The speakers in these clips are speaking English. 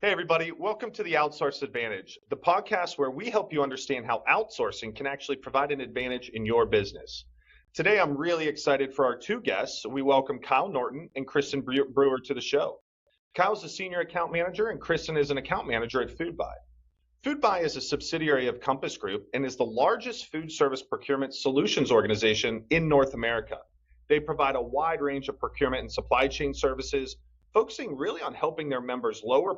Hey, everybody. Welcome to the Outsource Advantage, the podcast where we help you understand how outsourcing can actually provide an advantage in your business. Today, I'm really excited for our two guests. We welcome Kyle Norton and Kristin Brewer to the show. Kyle's a senior account manager, and Kristin is an account manager at Foodbuy. Foodbuy is a subsidiary of Compass Group and is the largest food service procurement solutions organization in North America. They provide a wide range of procurement and supply chain services, focusing really on helping their members lower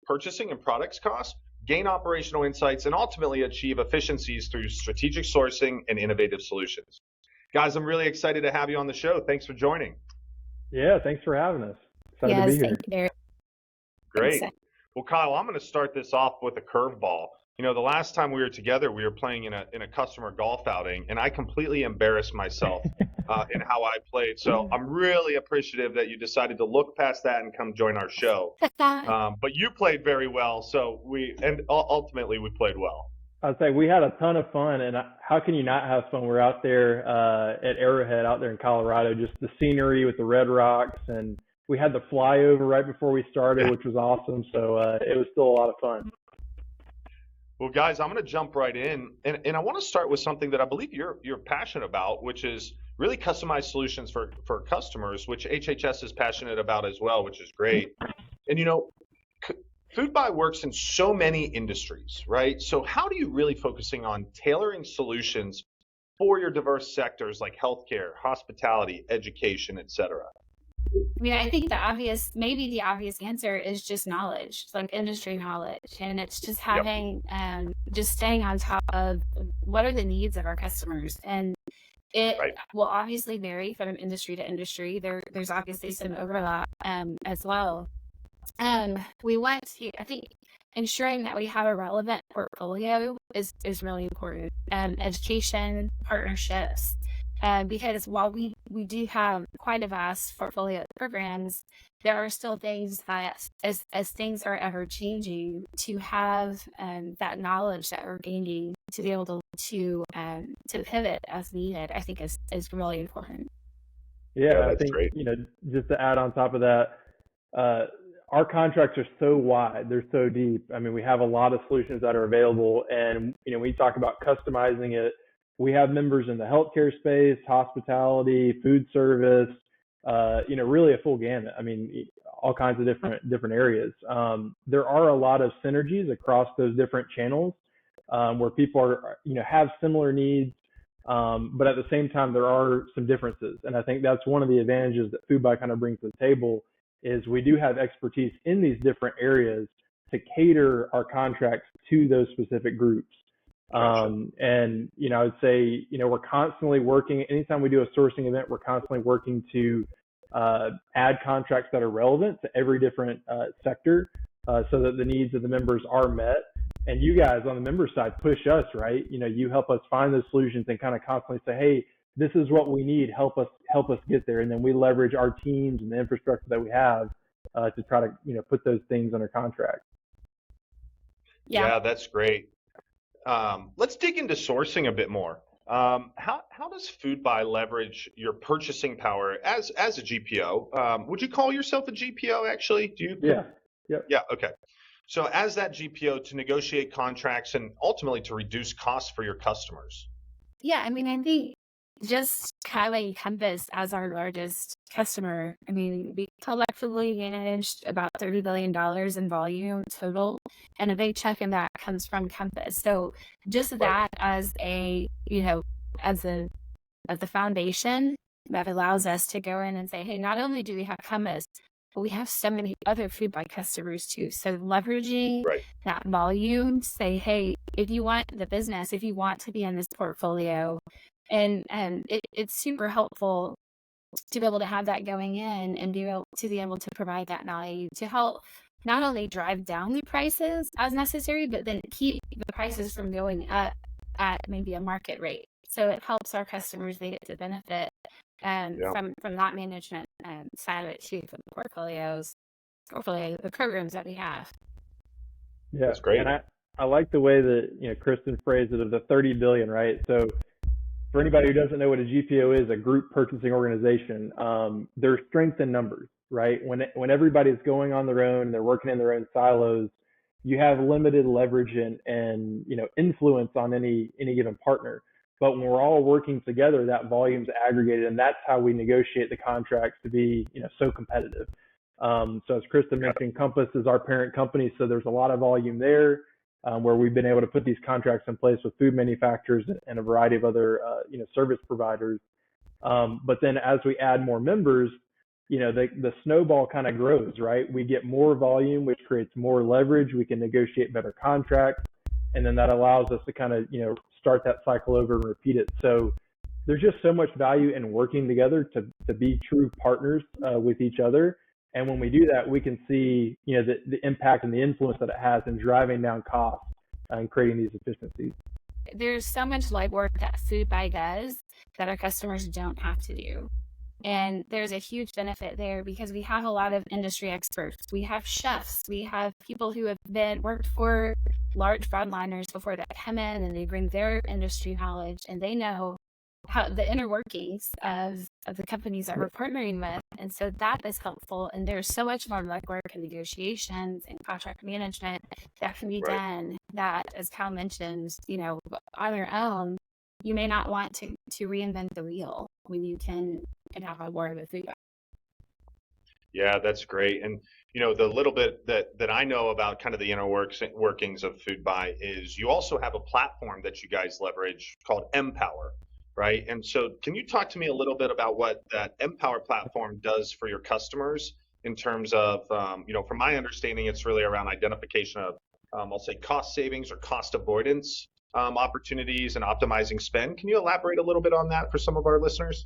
purchasing and products costs, gain operational insights, and ultimately achieve efficiencies through strategic sourcing and innovative solutions. Guys, I'm really excited to have you on the show. Thanks for joining. Yeah, thanks for having us. Excited to be here. Thank you, Derek. Great. Well, Kyle, I'm going to start this off with a curveball. You know, the last time we were together, we were playing in a customer golf outing, and I completely embarrassed myself in how I played. So I'm really appreciative that you decided to look past that and come join our show. But you played very well, so ultimately we played well. I'd say we had a ton of fun, and how can you not have fun? We're out there at Arrowhead out there in Colorado, just the scenery with the red rocks, and we had the flyover right before we started, which was awesome. So it was still a lot of fun. Well, guys, I'm going to jump right in, and I want to start with something that I believe you're passionate about, which is really customized solutions for customers, which HHS is passionate about as well, which is great. And, you know, Foodbuy works in so many industries, right? So how do you really focusing on tailoring solutions for your diverse sectors like healthcare, hospitality, education, et cetera? I mean, I think the obvious answer is just knowledge, like industry knowledge. And it's just having, just staying on top of what are the needs of our customers. And it will obviously vary from industry to industry. There's obviously some overlap as well. We want to, I think, ensuring that we have a relevant portfolio is really important. Education, partnerships. Because while we do have quite a vast portfolio of programs, there are still things that, as things are ever changing, to have that knowledge that we're gaining to be able to pivot as needed, I think is really important. Yeah, I think great. You know, just to add on top of that, our contracts are so wide, they're so deep. I mean, we have a lot of solutions that are available, and you know, we talk about customizing it. We have members in the healthcare space, hospitality, food service, you know, really a full gamut. I mean, all kinds of different areas. There are a lot of synergies across those different channels where people are, you know, have similar needs, but at the same time, there are some differences. And I think that's one of the advantages that Foodbuy kind of brings to the table is we do have expertise in these different areas to cater our contracts to those specific groups. And, you know, I would say, you know, we're constantly working, anytime we do a sourcing event, we're constantly working to add contracts that are relevant to every different sector so that the needs of the members are met. And you guys on the member side push us, right? You know, you help us find those solutions and kind of constantly say, hey, this is what we need. Help us get there. And then we leverage our teams and the infrastructure that we have to try to, you know, put those things under contract. Yeah, that's great. Let's dig into sourcing a bit more. How does Foodbuy leverage your purchasing power as a GPO? Would you call yourself a GPO actually? Do you? Yeah. Yep. Yeah. Okay. So as that GPO to negotiate contracts and ultimately to reduce costs for your customers. Yeah, I mean, I think just having Compass as our largest customer, I mean, we collectively managed about $30 billion in volume total, and a big chunk of that comes from Compass. So just that as a, you know, as the foundation that allows us to go in and say, hey, not only do we have Compass, but we have so many other Foodbuy customers too. So leveraging that volume, say, hey, if you want the business, if you want to be in this portfolio, and it's super helpful to be able to have that going in and be able to provide that value to help not only drive down the prices as necessary, but then keep the prices from going up at maybe a market rate. So it helps our customers, they get to benefit from that management side of it too, from the the programs that we have. Yeah, that's great. And I like the way that, you know, Kristin phrased it of the 30 billion, right? So for anybody who doesn't know what a GPO is, a group purchasing organization, there's strength in numbers, right? When everybody's going on their own, they're working in their own silos, you have limited leverage and influence on any given partner. But when we're all working together, that volume's aggregated, and that's how we negotiate the contracts to be so competitive. So as Kristin mentioned, Compass is our parent company, so there's a lot of volume there. Where we've been able to put these contracts in place with food manufacturers and a variety of other service providers. But then as we add more members, the snowball kind of grows, right? We get more volume, which creates more leverage. We can negotiate better contracts, and then that allows us to kind of start that cycle over and repeat it. So there's just so much value in working together to be true partners with each other. And when we do that, we can see, the impact and the influence that it has in driving down costs and creating these efficiencies. There's so much legwork that Foodbuy does that our customers don't have to do. And there's a huge benefit there because we have a lot of industry experts. We have chefs. We have people who have worked for large broadliners before that come in, and they bring their industry knowledge, and they know how the inner workings of the companies that we're partnering with. And so that is helpful. And there's so much more legwork and negotiations and contract management that can be done that, as Kyle mentioned, on your own, you may not want to reinvent the wheel when you can have a word with Foodbuy. Yeah, that's great. And the little bit that I know about kind of the inner workings of Foodbuy is you also have a platform that you guys leverage called Empower, right? And so can you talk to me a little bit about what that Empower platform does for your customers in terms of, from my understanding, it's really around identification of, I'll say, cost savings or cost avoidance opportunities and optimizing spend. Can you elaborate a little bit on that for some of our listeners?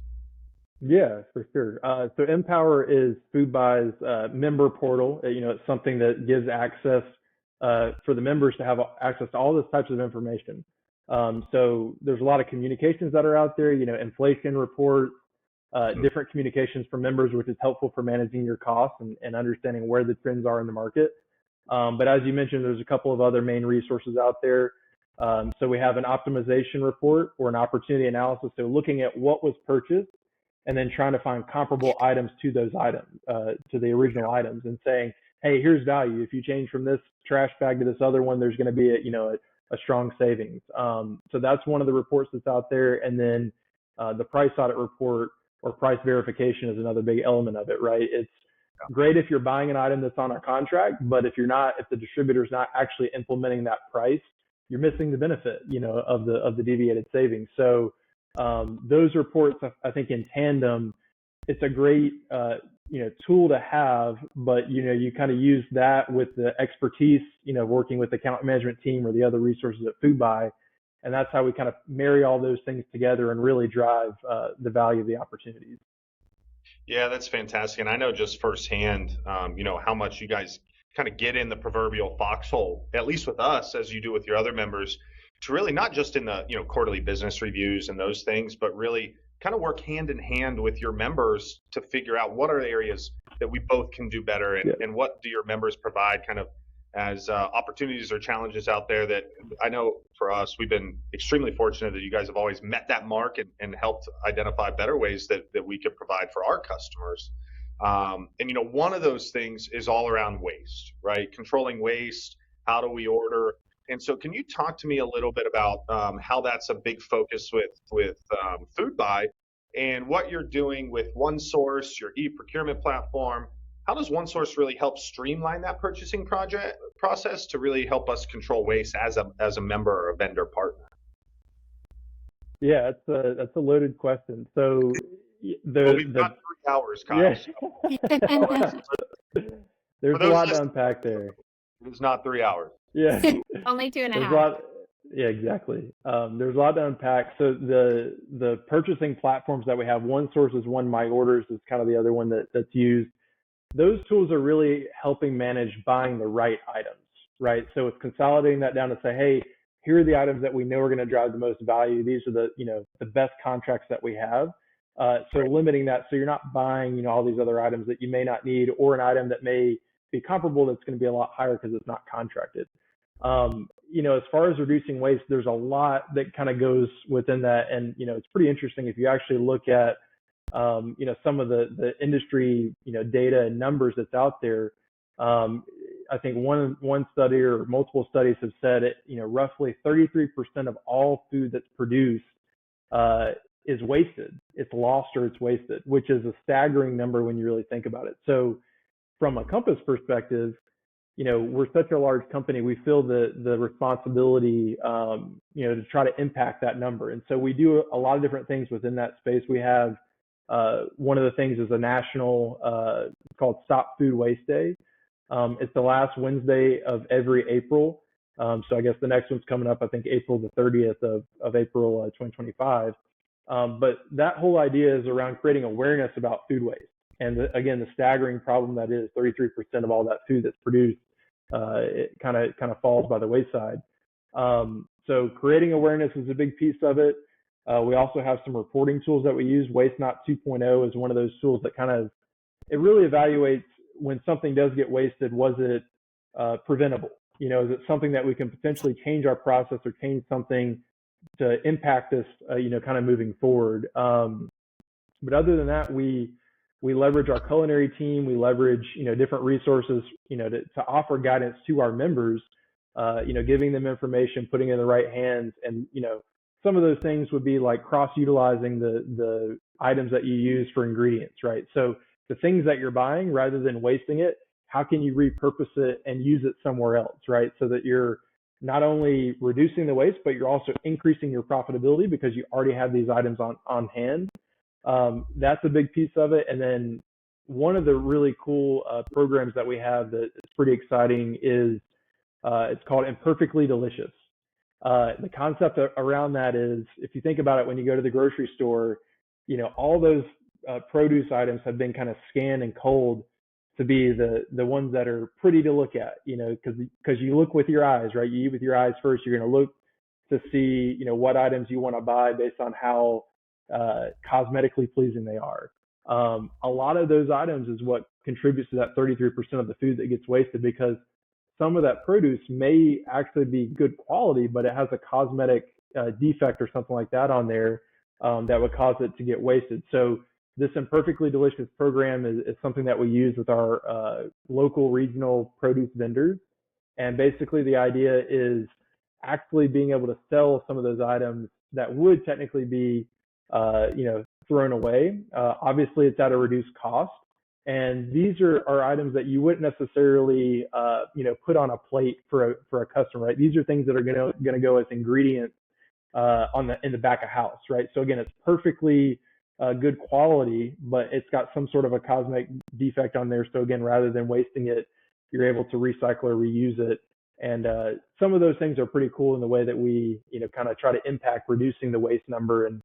Yeah, for sure. So Empower is Foodbuy's member portal. It's something that gives access for the members to have access to all these types of information. So there's a lot of communications that are out there, inflation reports, different communications from members, which is helpful for managing your costs and understanding where the trends are in the market. But as you mentioned, there's a couple of other main resources out there. So we have an optimization report or an opportunity analysis. So looking at what was purchased and then trying to find comparable items to those items, to the original items, and saying, hey, here's value. If you change from this trash bag to this other one, there's going to be a strong savings. So that's one of the reports that's out there. And then the price audit report or price verification is another big element of it, right? It's great if you're buying an item that's on a contract, but if the distributor's not actually implementing that price, you're missing the benefit, of the deviated savings. So those reports, I think in tandem, it's a great tool to have, but you kind of use that with the expertise, working with the account management team or the other resources at Foodbuy, and that's how we kind of marry all those things together and really drive the value of the opportunities. Yeah, that's fantastic, and I know just firsthand, how much you guys kind of get in the proverbial foxhole, at least with us, as you do with your other members, to really not just in the quarterly business reviews and those things, but really kind of work hand in hand with your members to figure out what are the areas that we both can do better and what do your members provide kind of as opportunities or challenges out there that I know for us, we've been extremely fortunate that you guys have always met that mark and helped identify better ways that we could provide for our customers. And one of those things is all around waste, right? Controlling waste. How do we order? And so can you talk to me a little bit about how that's a big focus with Foodbuy and what you're doing with OneSource, your e-procurement platform? How does OneSource really help streamline that purchasing process to really help us control waste as a member or a vendor partner? Yeah, that's a loaded question. So we've got 3 hours, Kyle. Yeah. So. There's a lot to unpack there. It's not 3 hours. Yeah. Only 2.5. Yeah, exactly. There's a lot to unpack. So the purchasing platforms that we have, OneSource is one, MyOrders is kind of the other one that's used. Those tools are really helping manage buying the right items, right? So it's consolidating that down to say, hey, here are the items that we know are going to drive the most value. These are the best contracts that we have. So limiting that, so you're not buying, all these other items that you may not need, or an item that may be comparable that's going to be a lot higher because it's not contracted. As far as reducing waste, there's a lot that kind of goes within that. And, it's pretty interesting if you actually look at, some of the industry, data and numbers that's out there. I think one study or multiple studies have said it, roughly 33% of all food that's produced is wasted. It's lost or it's wasted, which is a staggering number when you really think about it. So from a Compass perspective, we're such a large company, we feel the responsibility, to try to impact that number. And so we do a lot of different things within that space. We have one of the things is a national, it's called Stop Food Waste Day. It's the last Wednesday of every April. So I guess the next one's coming up, I think April the 30th of April 2025. But that whole idea is around creating awareness about food waste. And again, the staggering problem that is 33% of all that food that's produced, it kind of falls by the wayside. So creating awareness is a big piece of it. We also have some reporting tools that we use. Waste Not 2.0 is one of those tools that it really evaluates when something does get wasted, was it preventable? Is it something that we can potentially change our process or change something to impact this, kind of moving forward? But other than that, we leverage our culinary team. We leverage, different resources, to offer guidance to our members, giving them information, putting it in the right hands. And, some of those things would be like cross-utilizing the items that you use for ingredients, right? So the things that you're buying, rather than wasting it, how can you repurpose it and use it somewhere else, right? So that you're not only reducing the waste, but you're also increasing your profitability because you already have these items on hand. That's a big piece of it. And then one of the really cool programs that we have that is pretty exciting is it's called Imperfectly Delicious. The concept around that is, if you think about it, when you go to the grocery store, all those produce items have been kind of scanned and culled to be the ones that are pretty to look at, because you look with your eyes, right? You eat with your eyes first. You're going to look to see, what items you want to buy based on how cosmetically pleasing they are. A lot of those items is what contributes to that 33% of the food that gets wasted, because some of that produce may actually be good quality, but it has a cosmetic defect or something like that on there that would cause it to get wasted. So this Imperfectly Delicious program is something that we use with our local regional produce vendors. And basically the idea is actually being able to sell some of those items that would technically be, thrown away. Obviously it's at a reduced cost. And these are items that you wouldn't necessarily, put on a plate for a customer, right? These are things that are going to go as ingredients in the back of house, right? So again, it's perfectly good quality, but it's got some sort of a cosmetic defect on there. So again, rather than wasting it, you're able to recycle or reuse it. And some of those things are pretty cool in the way that we, kind of try to impact reducing the waste number and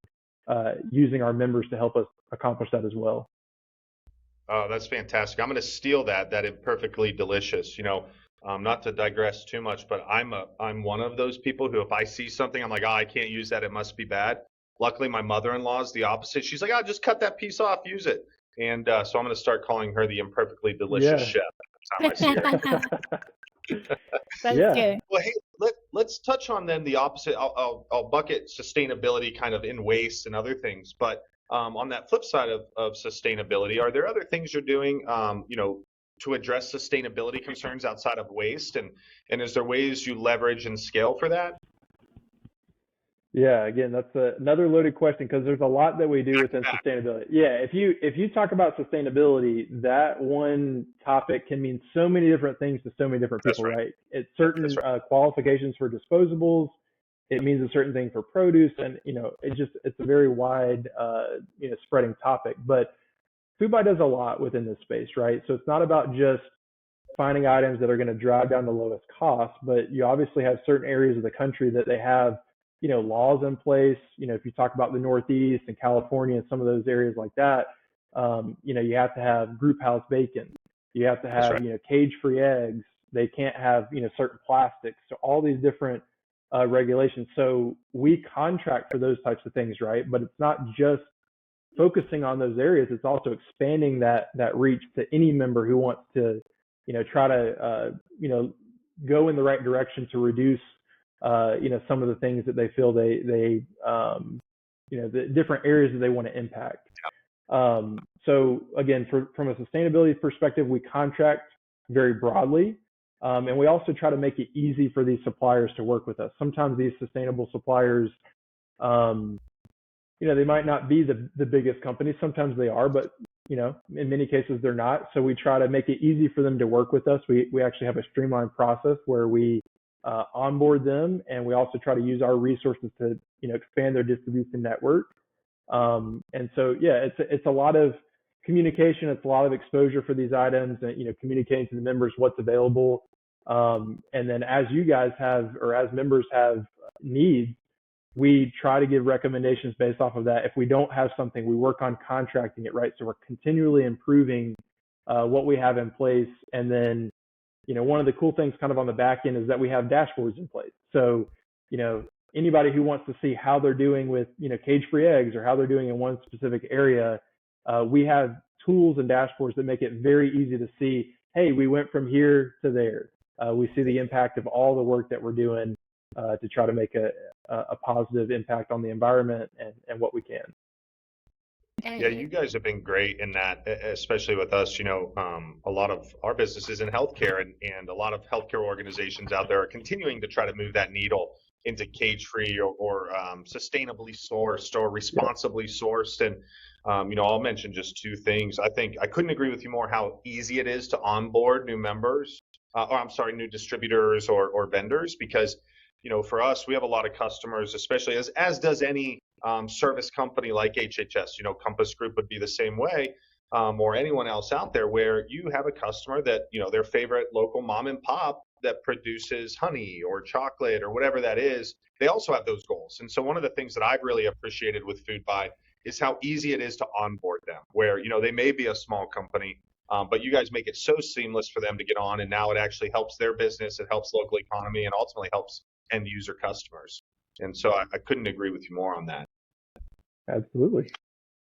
using our members to help us accomplish that as well. Oh, that's fantastic. I'm going to steal that Imperfectly Delicious. Not to digress too much, but I'm one of those people who, if I see something, I'm like, oh, I can't use that. It must be bad. Luckily, my mother-in-law is the opposite. She's like, just cut that piece off, use it. And so I'm going to start calling her the Imperfectly Delicious chef. That's how I see her. That's good. Well, hey, let's touch on then the opposite. I'll bucket sustainability kind of in waste and other things, but on that flip side of sustainability, are there other things you're doing, to address sustainability concerns outside of waste? And is there ways you leverage and scale for that? Yeah, again, that's another loaded question, because there's a lot that we do within sustainability. Yeah, if you talk about sustainability, that one topic can mean so many different things to so many different people, right? It's certain qualifications for disposables. It means a certain thing for produce, and it's a very wide, spreading topic. But Foodbuy does a lot within this space, right? So it's not about just finding items that are going to drive down the lowest cost, but you obviously have certain areas of the country that they have, laws in place. If you talk about the Northeast and California and some of those areas like that, you have to have group house bacon. You have to have, cage-free eggs. They can't have, certain plastics. So all these different regulations. So we contract for those types of things, right? But it's not just focusing on those areas. It's also expanding that reach to any member who wants to, try to, go in the right direction to reduce, some of the things that they feel the different areas that they want to impact. So again, from a sustainability perspective, we contract very broadly. And we also try to make it easy for these suppliers to work with us. Sometimes these sustainable suppliers, they might not be the biggest companies. Sometimes they are, but in many cases they're not. So we try to make it easy for them to work with us. We actually have a streamlined process where we onboard them, and we also try to use our resources to expand their distribution network. And so it's a lot of communication. It's a lot of exposure for these items, and communicating to the members what's available. And then as you guys have, or as members have needs, we try to give recommendations based off of that. If we don't have something, we work on contracting it, right? So we're continually improving what we have in place. And then, one of the cool things kind of on the back end is that we have dashboards in place. So, anybody who wants to see how they're doing with, cage-free eggs, or how they're doing in one specific area, we have tools and dashboards that make it very easy to see, hey, we went from here to there. We see the impact of all the work that we're doing to try to make a positive impact on the environment and what we can. Yeah, you guys have been great in that, especially with us. A lot of our business is in healthcare, and a lot of healthcare organizations out there are continuing to try to move that needle into cage-free or sustainably sourced or responsibly sourced. And I'll mention just two things. I think I couldn't agree with you more how easy it is to onboard new members, new distributors or vendors, because for us, we have a lot of customers, especially as does any service company like HHS. Compass Group would be the same way, or anyone else out there, where you have a customer that their favorite local mom and pop that produces honey or chocolate or whatever that is. They also have those goals. And so one of the things that I've really appreciated with Foodbuy is how easy it is to onboard them, where they may be a small company, but you guys make it so seamless for them to get on, and now it actually helps their business, it helps local economy, and ultimately helps end user customers. And so I couldn't agree with you more on that. Absolutely.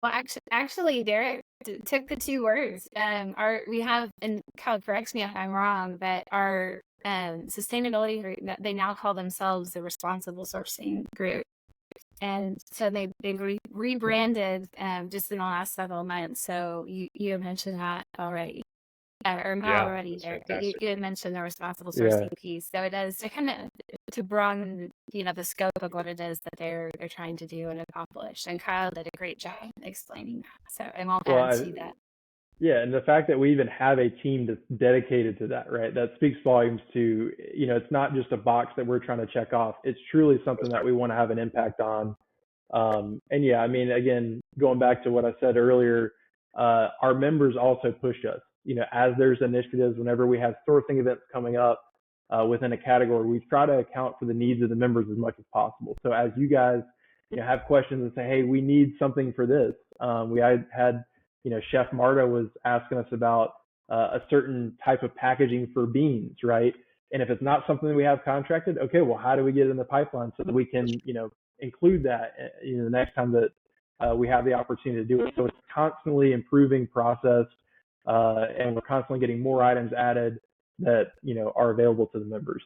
Well, actually, Derek took the two words. We have, and Kyle, corrects me if I'm wrong, but our sustainability group, they now call themselves the Responsible Sourcing Group. And so they rebranded just in the last several months. So you mentioned that already. Or not already, Derek, but you had mentioned the responsible sourcing piece. So it is to kind of to broaden, the scope of what it is that they're trying to do and accomplish. And Kyle did a great job explaining that. So I won't add to that. Yeah, and the fact that we even have a team that's dedicated to that, right? That speaks volumes to, it's not just a box that we're trying to check off. It's truly something that we want to have an impact on. And yeah, I mean, again, going back to what I said earlier, our members also push us. As there's initiatives, whenever we have sourcing events coming up within a category, we try to account for the needs of the members as much as possible. So as you guys, have questions and say, hey, we need something for this. We had, Chef Marta was asking us about a certain type of packaging for beans, right? And if it's not something that we have contracted, okay, well, how do we get it in the pipeline so that we can, include that, the next time that we have the opportunity to do it. So it's constantly improving process. And we're constantly getting more items added that, are available to the members.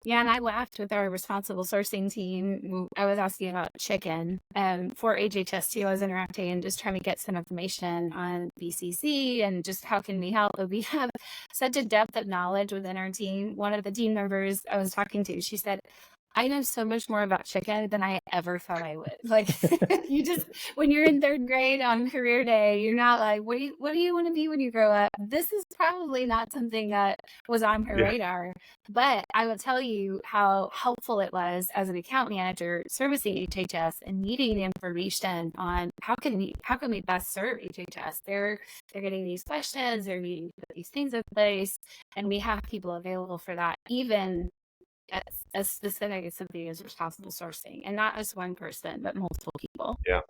Yeah, and I laughed with our responsible sourcing team. I was asking about chicken. For HHS too, I was interacting and just trying to get some information on BCC and just how can we help. But we have such a depth of knowledge within our team. One of the team members I was talking to, she said, I know so much more about chicken than I ever thought I would. Like, when you're in third grade on career day, you're not like, what do you want to be when you grow up? This is probably not something that was on her radar. But I will tell you how helpful it was as an account manager servicing HHS and needing the information on how can we best serve HHS. They're getting these questions, they're needing to put these things in place, and we have people available for that, even as specific as something as responsible sourcing, and not just one person, but multiple people. Yeah.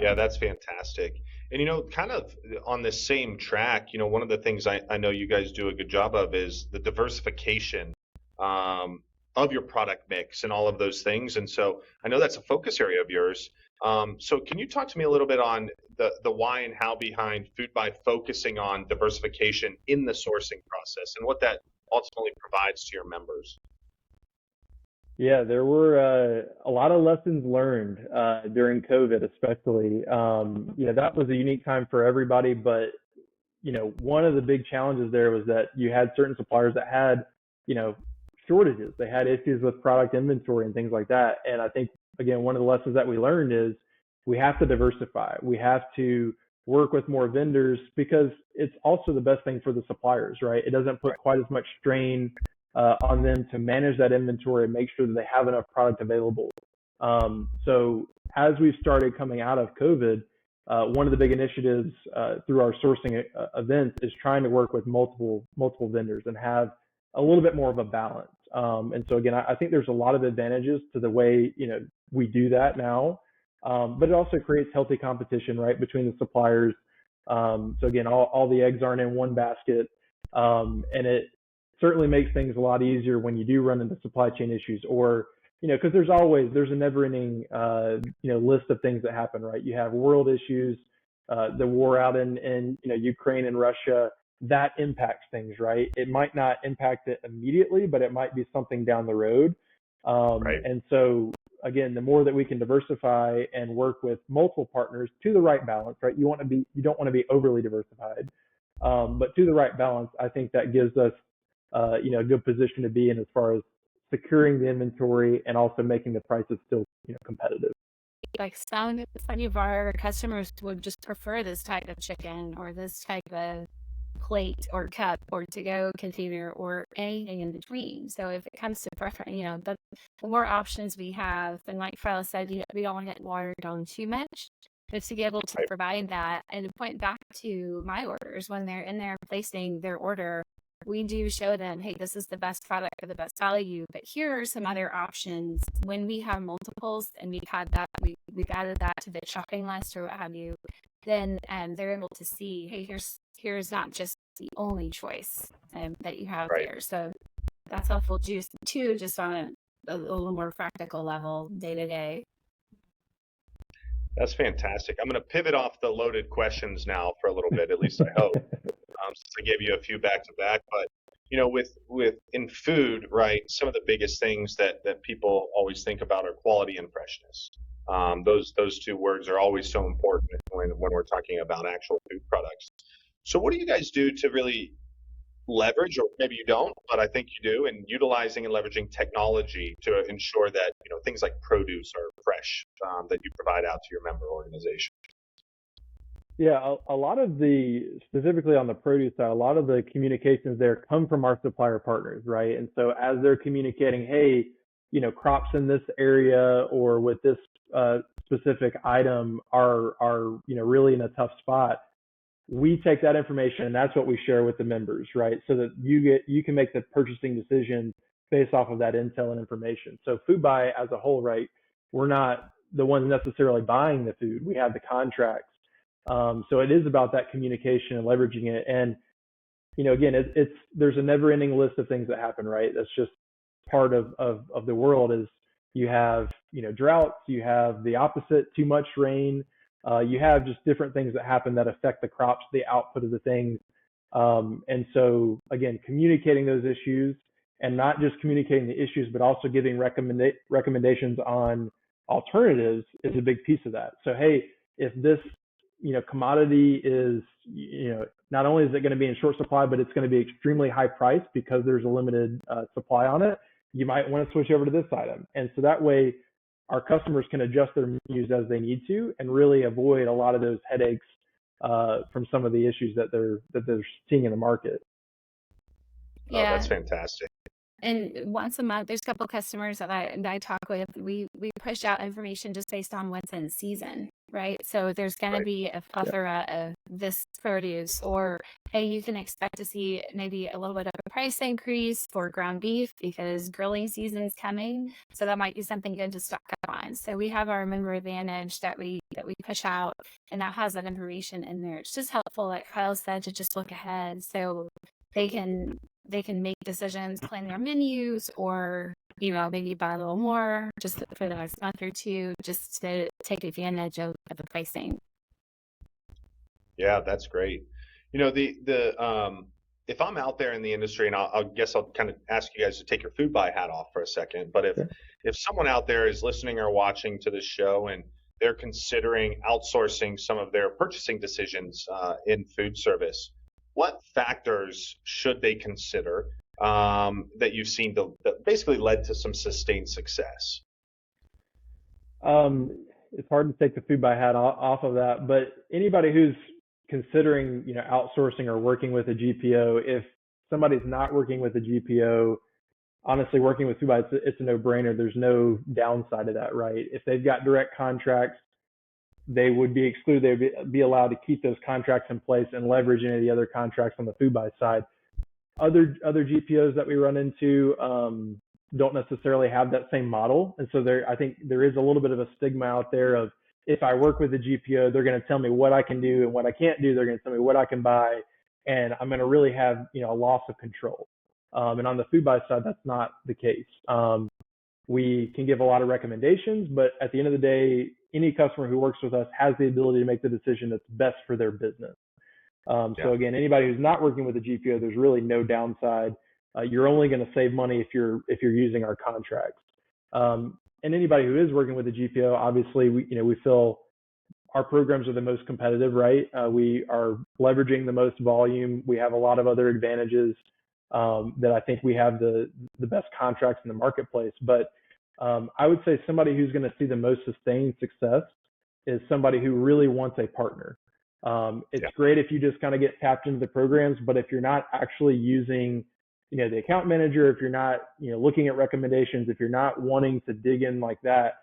Yeah, that's fantastic. And, kind of on this same track, one of the things I know you guys do a good job of is the diversification of your product mix and all of those things. And so I know that's a focus area of yours. So can you talk to me a little bit on the why and how behind Foodbuy focusing on diversification in the sourcing process and what that ultimately provides to your members? Yeah, there were a lot of lessons learned during COVID, especially. That was a unique time for everybody, but one of the big challenges there was that you had certain suppliers that had, you know, shortages. They had issues with product inventory and things like that. And I think, again, one of the lessons that we learned is we have to diversify. We have to work with more vendors because it's also the best thing for the suppliers, right? It doesn't put quite as much strain on them to manage that inventory and make sure that they have enough product available. So as we've started coming out of COVID, one of the big initiatives through our sourcing events is trying to work with multiple vendors and have a little bit more of a balance. And so again, I think there's a lot of advantages to the way we do that now, but it also creates healthy competition, right, between the suppliers. So again, all the eggs aren't in one basket, and it certainly makes things a lot easier when you do run into supply chain issues, or because there's a never-ending list of things that happen, right? You have world issues, the war out in Ukraine and Russia, that impacts things, right? It might not impact it immediately, but it might be something down the road. Right. And so again, the more that we can diversify and work with multiple partners to the right balance, right? You don't want to be overly diversified, but to the right balance, I think that gives us a good position to be in as far as securing the inventory and also making the prices still competitive. Like some of our customers would just prefer this type of chicken or this type of plate or cup or to-go container or anything in between. So if it comes to preference, the more options we have, and like Kyle said, we don't want to get watered down too much. But to be able to provide that, and to point back to my orders, when they're in there placing their order, we do show them, hey, this is the best product for the best value, but here are some other options. When we have multiples and we've added that to the shopping list or what have you, then they're able to see, hey, here's not just the only choice that you have there. So that's helpful juice too, just on a little more practical level, day to day. That's fantastic. I'm going to pivot off the loaded questions now for a little bit, at least I hope, since I gave you a few back to back. But with in food, right, some of the biggest things that people always think about are quality and freshness. Those two words are always so important when we're talking about actual food products. So what do you guys do to really leverage, or maybe you don't, but I think you do, in utilizing and leveraging technology to ensure that things like produce are fresh, that you provide out to your member organization? Yeah, a lot of specifically on the produce side, a lot of the communications there come from our supplier partners, right? And so as they're communicating, hey, crops in this area or with this specific item are really in a tough spot, we take that information and that's what we share with the members, right? So that you can make the purchasing decision based off of that intel and information. So Foodbuy as a whole, right? We're not the ones necessarily buying the food. We have the contracts. So it is about that communication and leveraging it. And, again, there's a never ending list of things that happen, right? That's just part of the world. Is you have, droughts, you have the opposite, too much rain, you have just different things that happen that affect the crops, the output of the things. And so again, communicating those issues, and not just communicating the issues, but also giving recommendations on alternatives is a big piece of that. So, hey, if this, commodity is, not only is it going to be in short supply, but it's going to be extremely high priced because there's a limited supply on it, you might want to switch over to this item. And so that way our customers can adjust their menus as they need to and really avoid a lot of those headaches from some of the issues that they're seeing in the market. Yeah. Oh, that's fantastic. And once a month, there's a couple of customers that I talk with. We push out information just based on what's in season, right? So there's going to be a plethora of this produce, or hey, you can expect to see maybe a little bit of a price increase for ground beef because grilling season is coming. So that might be something good to stock up on. So we have our member advantage that we push out, and that has that information in there. It's just helpful, like Kyle said, to just look ahead so they can make decisions, plan their menus, or maybe buy a little more just for the next month or two, just to take advantage of the pricing. Yeah, that's great. if I'm out there in the industry, and I guess I'll kind of ask you guys to take your Foodbuy hat off for a second, but if someone out there is listening or watching to this show and they're considering outsourcing some of their purchasing decisions in food service, what factors should they consider that you've seen that basically led to some sustained success? It's hard to take the Foodbuy hat off of that, but anybody who's considering, outsourcing or working with a GPO, if somebody's not working with a GPO, honestly, working with Foodbuy, it's a no-brainer. There's no downside to that, right? If they've got direct contracts, they would be excluded. They'd be allowed to keep those contracts in place and leverage any of the other contracts on the Foodbuy side. Other GPOs that we run into don't necessarily have that same model, and so I think there is a little bit of a stigma out there of, if I work with a GPO, they're going to tell me what I can do and what I can't do. They're going to tell me what I can buy, and I'm going to really have a loss of control. And on the Foodbuy side, that's not the case. We can give a lot of recommendations, but at the end of the day, any customer who works with us has the ability to make the decision that's best for their business. So again, anybody who's not working with a GPO, there's really no downside. You're only going to save money if you're using our contracts. And anybody who is working with a GPO, obviously, we feel our programs are the most competitive, right? We are leveraging the most volume. We have a lot of other advantages that I think we have the best contracts in the marketplace. But I would say somebody who's going to see the most sustained success is somebody who really wants a partner. It's great if you just kind of get tapped into the programs, but if you're not actually using the account manager, if you're not, looking at recommendations, if you're not wanting to dig in like that,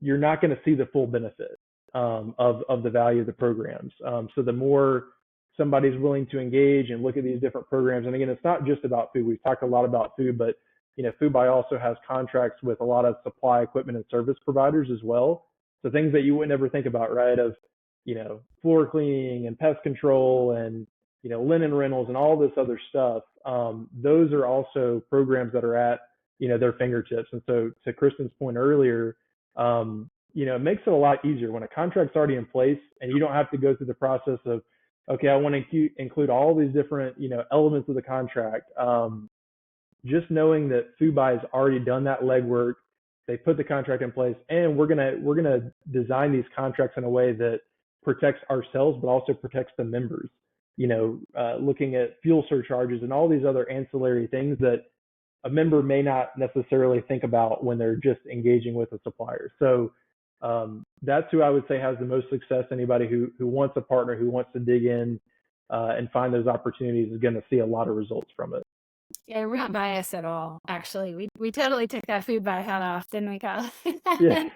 you're not going to see the full benefit of the value of the programs. So the more somebody's willing to engage and look at these different programs, and again, it's not just about food. We've talked a lot about food, but Foodbuy also has contracts with a lot of supply, equipment, and service providers as well. So things that you wouldn't ever think about, right? Of floor cleaning and pest control and linen rentals and all this other stuff. Those are also programs that are at, their fingertips. And so to Kristin's point earlier, it makes it a lot easier when a contract's already in place and you don't have to go through the process of, okay, I want to include all these different, elements of the contract. Just knowing that Foodbuy has already done that legwork, they put the contract in place, and we're gonna design these contracts in a way that protects ourselves, but also protects the members. Looking at fuel surcharges and all these other ancillary things that a member may not necessarily think about when they're just engaging with a supplier. So that's who I would say has the most success. Anybody who wants a partner, who wants to dig in and find those opportunities, is going to see a lot of results from it. Yeah, we're not biased at all. Actually, we totally took that Foodbuy hat off, didn't we, Kyle? Yeah.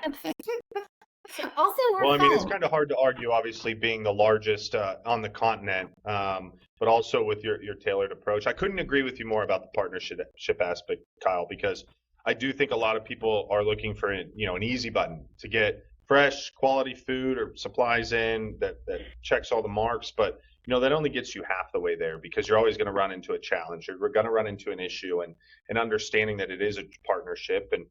Also, well, I mean, it's kind of hard to argue, obviously, being the largest on the continent, but also with your tailored approach. I couldn't agree with you more about the partnership aspect, Kyle, because I do think a lot of people are looking for an easy button to get fresh, quality food or supplies in that checks all the marks, but that only gets you half the way there, because you're always going to run into a challenge. You're going to run into an issue, and understanding that it is a partnership. And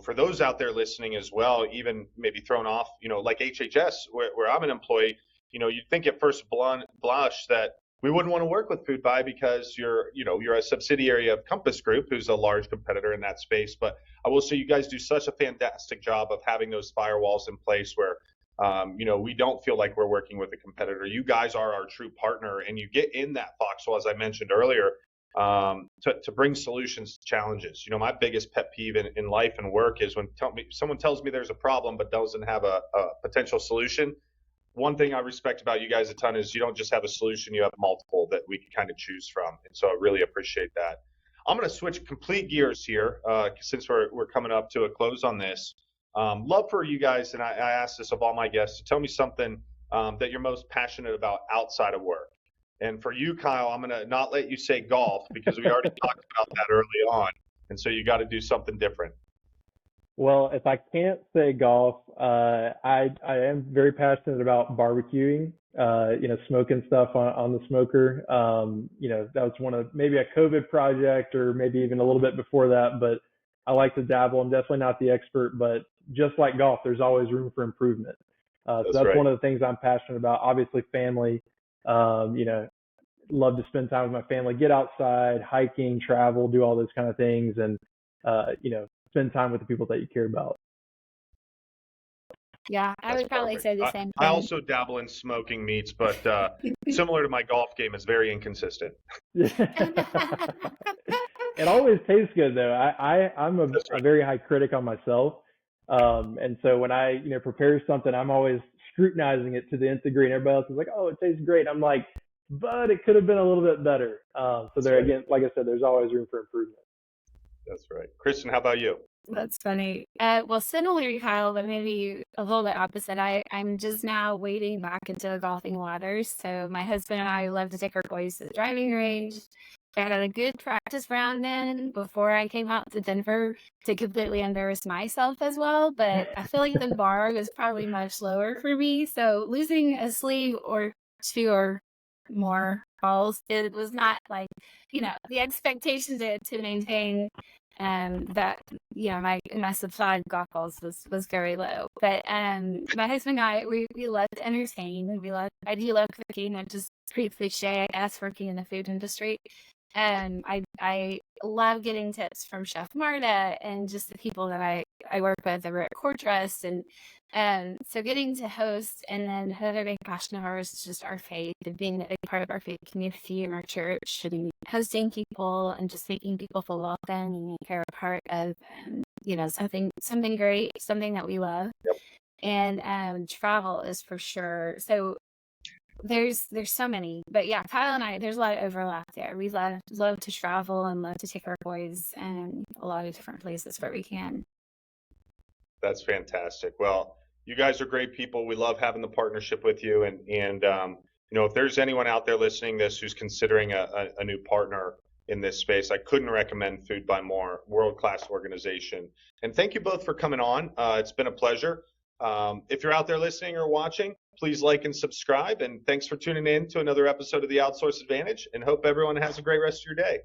for those out there listening as well, even maybe thrown off, like HHS, where I'm an employee, you'd think at first blush that we wouldn't want to work with Foodbuy because you're a subsidiary of Compass Group, who's a large competitor in that space. But I will say you guys do such a fantastic job of having those firewalls in place where we don't feel like we're working with a competitor. You guys are our true partner, and you get in that foxhole, as I mentioned earlier, to bring solutions to challenges. My biggest pet peeve in life and work is when someone tells me there's a problem but doesn't have a potential solution. One thing I respect about you guys a ton is you don't just have a solution, you have multiple that we can kind of choose from. And so I really appreciate that. I'm going to switch complete gears here since we're coming up to a close on this. Love for you guys, and I ask this of all my guests, to tell me something that you're most passionate about outside of work. And for you, Kyle, I'm going to not let you say golf because we already talked about that early on. And so you got to do something different. Well, if I can't say golf, I am very passionate about barbecuing, smoking stuff on the smoker. That was one of maybe a COVID project or maybe even a little bit before that, but I like to dabble. I'm definitely not the expert, but just like golf, there's always room for improvement. So that's right. One of the things I'm passionate about. Obviously, family. love to spend time with my family, get outside, hiking, travel, do all those kind of things, and spend time with the people that you care about. Yeah, I would probably say the same thing. I also dabble in smoking meats, but similar to my golf game, it's very inconsistent. It always tastes good though. I'm a very high critic on myself, and so when I prepare something, I'm always scrutinizing it to the nth degree. And everybody else is like, "Oh, it tastes great." I'm like, "But it could have been a little bit better." So there again, like I said, there's always room for improvement. That's right. Kristin, how about you? That's funny. Well, similar to Kyle, but maybe a little bit opposite. I'm just now wading back into the golfing waters. So my husband and I love to take our boys to the driving range. I had a good practice round in before I came out to Denver to completely embarrass myself as well. But I feel like the bar was probably much lower for me. So losing a sleeve or two or more balls, it was not like, the expectation to maintain that my supply of golf balls was very low. But my husband and I, we love to entertain. I do love cooking. I'm just pretty cliche, I guess, working in the food industry. And I love getting tips from Chef Marta and just the people that I work with over at Core Trust. And so getting to host, and then another big passion of ours is just our faith and being a big part of our faith community and our church, and hosting people and just making people feel welcome and they're a part of, something great, something that we love. Yep. And travel is for sure. So there's so many, but yeah, Kyle and I, there's a lot of overlap there. We love to travel and love to take our boys and a lot of different places where we can. That's fantastic. Well, you guys are great people. We love having the partnership with you. And if there's anyone out there listening to this who's considering a new partner in this space, I couldn't recommend Foodbuy more. World-class organization. And thank you both for coming on. It's been a pleasure. If you're out there listening or watching, please like and subscribe. And thanks for tuning in to another episode of The Outsource Advantage, and hope everyone has a great rest of your day.